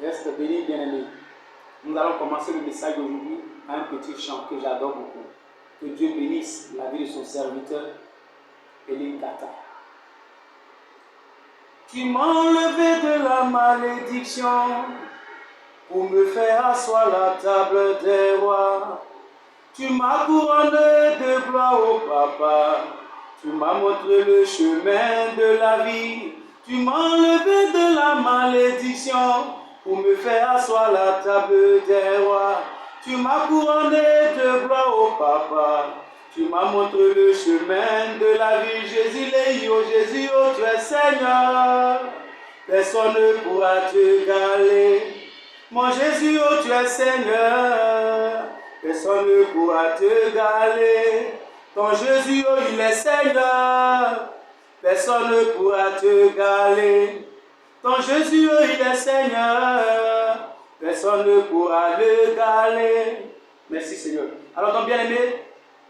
Reste béni, bien-aimé. Nous allons commencer le message d'aujourd'hui à un petit chant que j'adore beaucoup. Que Dieu bénisse la vie de son serviteur, Elie Kata. Tu m'as enlevé de la malédiction pour me faire asseoir la table des rois. Tu m'as couronné de gloire au Papa. Tu m'as montré le chemin de la vie. Tu m'as enlevé de la malédiction pour me faire asseoir la table des rois. Tu m'as couronné de gloire au Papa. Tu m'as montré le chemin de la vie. Jésus, Jésus, oh, tu es Seigneur. Personne ne pourra te égaler. Mon Jésus, oh, tu es Seigneur. Personne ne pourra te égaler. Ton Jésus, oh, il est Seigneur. Personne ne pourra te égaler. Ton Jésus, oh, il est Seigneur. Personne ne pourra l'égaler. Merci Seigneur. Alors, donc, bien-aimé,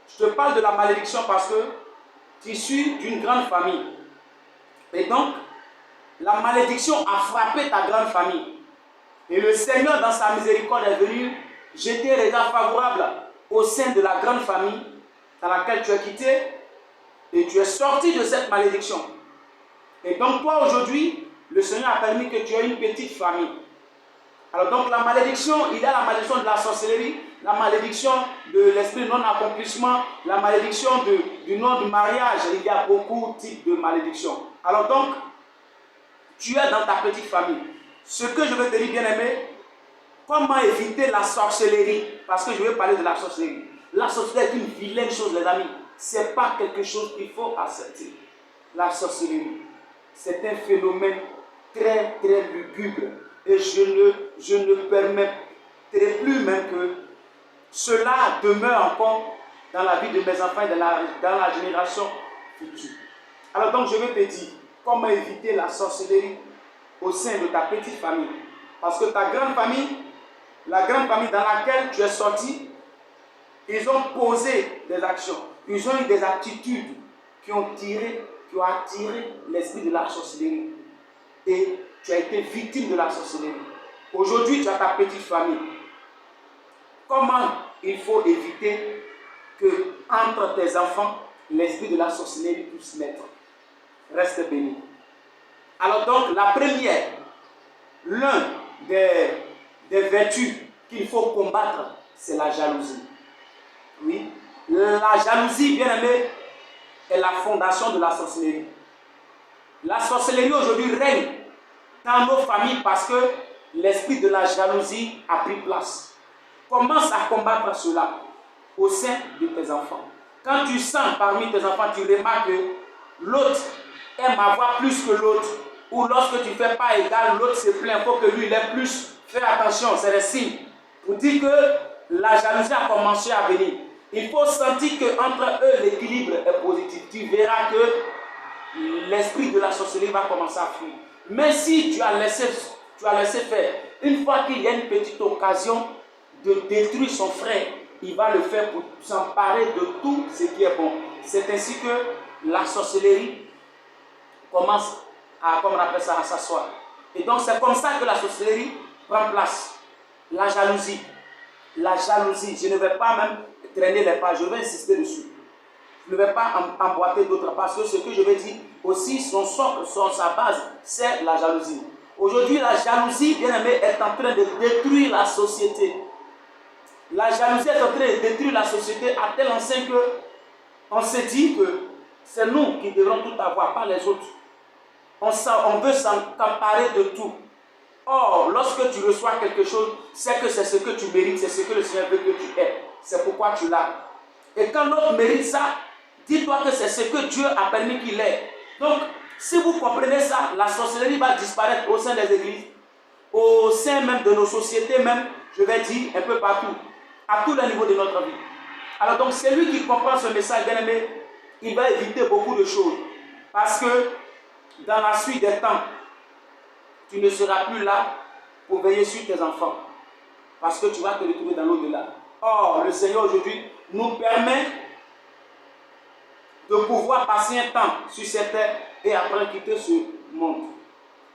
je te parle de la malédiction parce que tu es issu d'une grande famille. Et donc, la malédiction a frappé ta grande famille. Et le Seigneur, dans sa miséricorde, est venu jeter un regard favorable au sein de la grande famille dans laquelle tu es quitté et tu es sorti de cette malédiction. Et donc, toi, aujourd'hui, le Seigneur a permis que tu aies une petite famille. Alors, donc, la malédiction, il y a la malédiction de la sorcellerie, la malédiction de l'esprit non-accomplissement, la malédiction du non-mariage. Il y a beaucoup de types de malédictions. Alors, donc, tu es dans ta petite famille. Ce que je veux te dire, bien-aimé, comment éviter la sorcellerie? Parce que je vais parler de la sorcellerie. La sorcellerie est une vilaine chose, les amis. Ce n'est pas quelque chose qu'il faut accepter. La sorcellerie, c'est un phénomène très, très lugubre. Et je ne permettrai plus même que cela demeure encore dans la vie de mes enfants et dans la génération future. Alors donc, je vais te dire comment éviter la sorcellerie au sein de ta petite famille. Parce que ta grande famille, la grande famille dans laquelle tu es sorti, ils ont posé des actions, ils ont eu des attitudes qui ont attiré l'esprit de la sorcellerie. Et tu as été victime de la sorcellerie. Aujourd'hui, tu as ta petite famille. Comment il faut éviter que entre tes enfants, l'esprit de la sorcellerie puisse naître? Reste béni. Alors donc, la première, l'un des vertus qu'il faut combattre, c'est la jalousie. Oui, la jalousie, bien aimé, est la fondation de la sorcellerie. La sorcellerie aujourd'hui règne dans nos familles parce que l'esprit de la jalousie a pris place. Commence à combattre cela au sein de tes enfants. Quand tu sens parmi tes enfants, tu remarques que l'autre aime avoir plus que l'autre, ou lorsque tu ne fais pas égal, l'autre se plaint, il faut que lui il ait plus. Fais attention, c'est le signe pour dire que la jalousie a commencé à venir. Il faut sentir qu'entre eux, l'équilibre est positif. Tu verras que l'esprit de la sorcellerie va commencer à fuir. Mais si tu as laissé faire, une fois qu'il y a une petite occasion de détruire son frère, il va le faire pour s'emparer de tout ce qui est bon. C'est ainsi que la sorcellerie commence à, comme on appelle ça, à s'asseoir. Et donc c'est comme ça que la sorcellerie prend place. La jalousie, je ne vais pas même traîner les pas, je vais insister dessus. Je ne vais pas emboîter d'autres parce que ce que je vais dire aussi, son socle, sa base, c'est la jalousie. Aujourd'hui, la jalousie, bien aimé, est en train de détruire la société. La jalousie est en train de détruire la société à tel enseigne que on se dit que c'est nous qui devrons tout avoir, pas les autres. On veut s'emparer de tout. Or, lorsque tu reçois quelque chose, c'est que c'est ce que tu mérites, c'est ce que le Seigneur veut que tu aies. C'est pourquoi tu l'as. Et quand l'autre mérite ça, dis-toi que c'est ce que Dieu a permis qu'il ait. Donc, si vous comprenez ça, la sorcellerie va disparaître au sein des églises, au sein même de nos sociétés, même, je vais dire, un peu partout, à tous les niveaux de notre vie. Alors donc, celui qui comprend ce message, bien aimé, il va éviter beaucoup de choses. Parce que, dans la suite des temps, tu ne seras plus là pour veiller sur tes enfants. Parce que tu vas te retrouver dans l'au-delà. Or, le Seigneur aujourd'hui nous permet de pouvoir passer un temps sur cette terre et après quitter ce monde.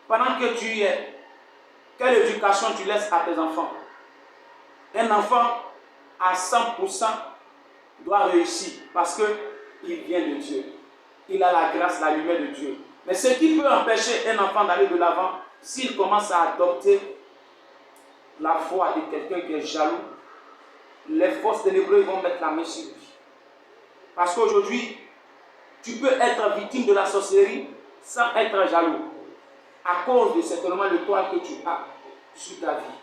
Pendant que tu y es, Quelle éducation tu laisses à tes enfants? Un enfant à 100% doit réussir parce qu'il vient de Dieu. Il a la grâce, la lumière de Dieu. Mais ce qui peut empêcher un enfant d'aller de l'avant, s'il commence à adopter la foi de quelqu'un qui est jaloux, les forces ténébreuses vont mettre la main sur lui. Parce qu'aujourd'hui, tu peux être victime de la sorcellerie sans être jaloux, à cause de certainement le toile que tu as sur ta vie.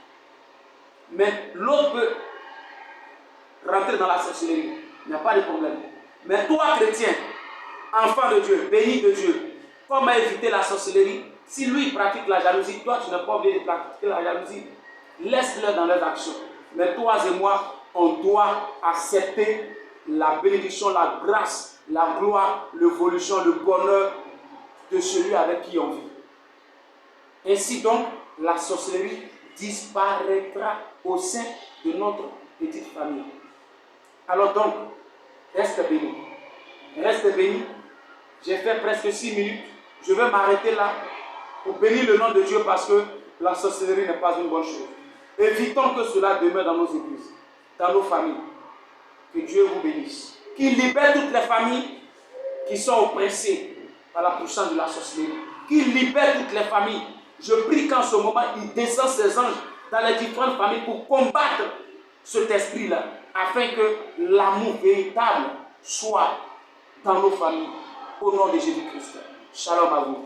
Mais l'autre peut rentrer dans la sorcellerie, il n'y a pas de problème. Mais toi, chrétien, enfant de Dieu, béni de Dieu, comment éviter la sorcellerie? Si lui pratique la jalousie, toi tu n'es pas obligé de pratiquer la jalousie. Laisse-le dans leurs actions. Mais toi et moi, on doit accepter la bénédiction, la grâce, la gloire, l'évolution, le bonheur de celui avec qui on vit. Ainsi donc, la sorcellerie disparaîtra au sein de notre petite famille. Alors donc, reste béni. Reste béni. J'ai fait presque 6 minutes. Je vais m'arrêter là pour bénir le nom de Dieu parce que la sorcellerie n'est pas une bonne chose. Évitons que cela demeure dans nos églises, dans nos familles. Que Dieu vous bénisse. Qu'il libère toutes les familles qui sont oppressées par la puissance de la sorcellerie. Qu'il libère toutes les familles. Je prie qu'en ce moment, il descend ses anges dans les différentes familles pour combattre cet esprit-là, afin que l'amour véritable soit dans nos familles. Au nom de Jésus-Christ. Shalom à vous.